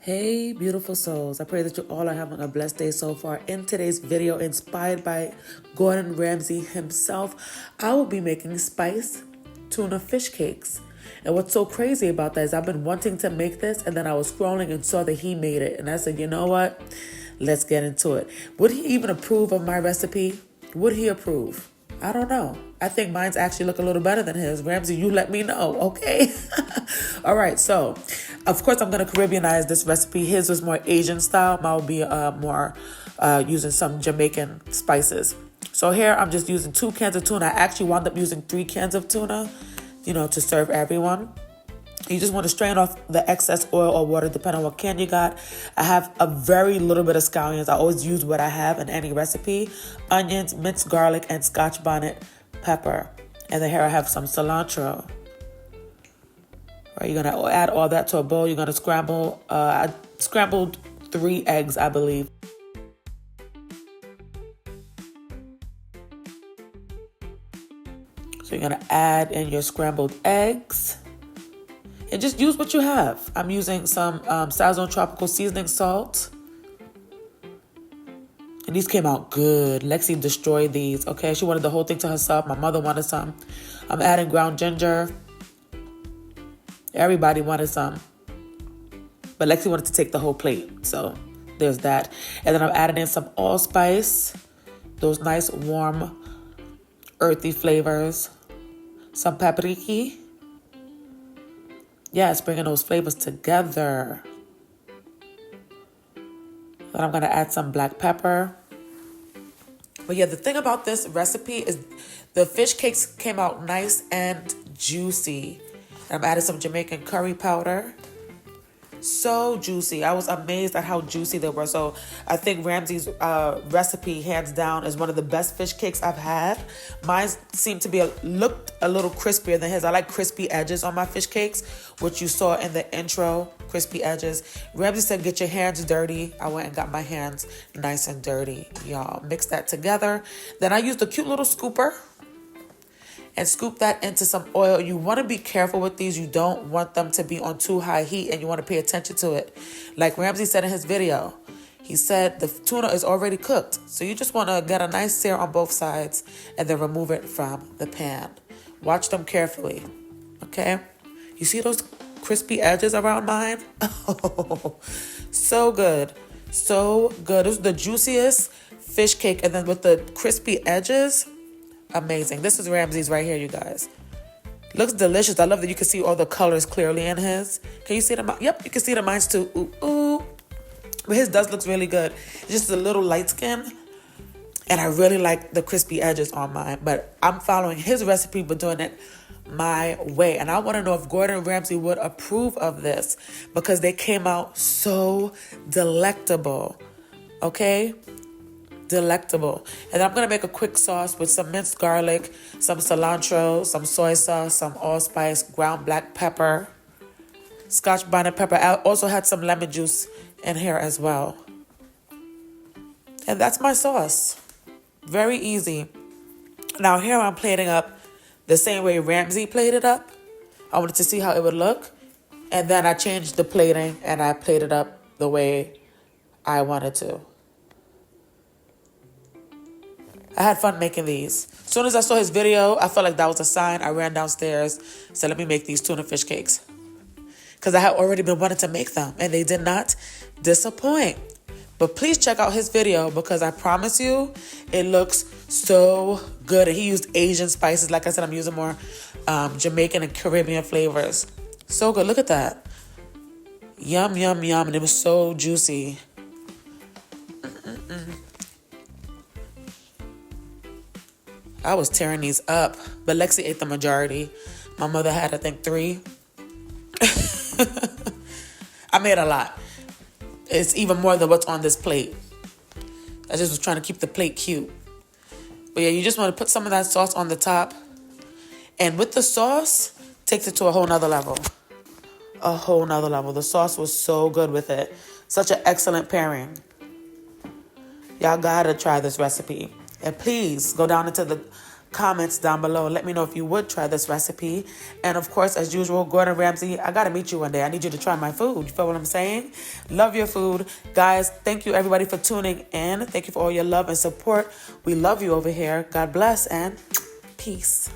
Hey, beautiful souls. I pray that you all are having a blessed day so far. In today's video, inspired by Gordan Ramsay himself, I will be making spice tuna fish cakes. And what's so crazy about that is I've been wanting to make this, and then I was scrolling and saw that he made it. And I said, you know what? Let's get into it. Would he even approve of my recipe? Would he approve? I don't know. I think mine's actually look a little better than his. Ramsay, you let me know, okay? All right, so of course I'm going to Caribbeanize this recipe. His was more Asian style. Mine will be more using some Jamaican spices. So here I'm just using 2 cans of tuna. I actually wound up using 3 cans of tuna, to serve everyone. You just want to strain off the excess oil or water depending on what can you got. I have a very little bit of scallions. I always use what I have in any recipe. Onions, minced garlic, and scotch bonnet pepper. And then here I have some cilantro. Right, you're going to add all that to a bowl. You're going to scramble. I scrambled 3 eggs, I believe. So you're going to add in your scrambled eggs. And just use what you have. I'm using some Sazon tropical seasoning salt. And these came out good. Lexi destroyed these, okay? She wanted the whole thing to herself. My mother wanted some. I'm adding ground ginger. Everybody wanted some. But Lexi wanted to take the whole plate. So there's that. And then I'm adding in some allspice. Those nice, warm, earthy flavors. Some paprika. Yes, bringing those flavors together. Then I'm going to add some black pepper. But yeah, the thing about this recipe is the fish cakes came out nice and juicy. And I'm adding some Jamaican curry powder. So juicy. I was amazed at how juicy they were. So I think Ramsay's recipe, hands down, is one of the best fish cakes I've had. Mine seemed to looked a little crispier than his. I like crispy edges on my fish cakes, which you saw in the intro, crispy edges. Ramsay said, get your hands dirty. I went and got my hands nice and dirty, y'all. Mix that together. Then I used a cute little scooper and scoop that into some oil. You want to be careful with these. You don't want them to be on too high heat, and you want to pay attention to it. Like Ramsay said in his video, he said the tuna is already cooked. So you just want to get a nice sear on both sides and then remove it from the pan. Watch them carefully, okay? You see those crispy edges around mine? Oh, so good. So good. This is the juiciest fish cake, and then with the crispy edges, amazing. This is Ramsay's right here, you guys. Looks delicious. I love that you can see all the colors clearly in his. Can you see them? Yep, you can see the mines too. Ooh, ooh. But his does look really good. It's just a little light skin. And I really like the crispy edges on mine. But I'm following his recipe, but doing it my way. And I want to know if Gordan Ramsay would approve of this, because they came out so delectable. Okay? Delectable. And I'm going to make a quick sauce with some minced garlic, some cilantro, some soy sauce, some allspice, ground black pepper, scotch bonnet pepper. I also had some lemon juice in here as well. And that's my sauce. Very easy. Now here I'm plating up the same way Ramsay plated up. I wanted to see how it would look. And then I changed the plating and I plated up the way I wanted to. I had fun making these. As soon as I saw his video, I felt like that was a sign. I ran downstairs, said, let me make these tuna fish cakes. Because I had already been wanting to make them, and they did not disappoint. But please check out his video, because I promise you, it looks so good. And he used Asian spices. Like I said, I'm using more Jamaican and Caribbean flavors. So good. Look at that. Yum, yum, yum. And it was so juicy. I was tearing these up, but Lexi ate the majority. My mother had, I think, 3. I made a lot. It's even more than what's on this plate. I just was trying to keep the plate cute. But yeah, you just want to put some of that sauce on the top. And with the sauce, takes it to a whole nother level. A whole nother level. The sauce was so good with it. Such an excellent pairing. Y'all gotta try this recipe. And please go down into the comments down below. Let me know if you would try this recipe. And of course, as usual, Gordan Ramsay, I gotta meet you one day. I need you to try my food. You feel what I'm saying? Love your food. Guys, thank you everybody for tuning in. Thank you for all your love and support. We love you over here. God bless and peace.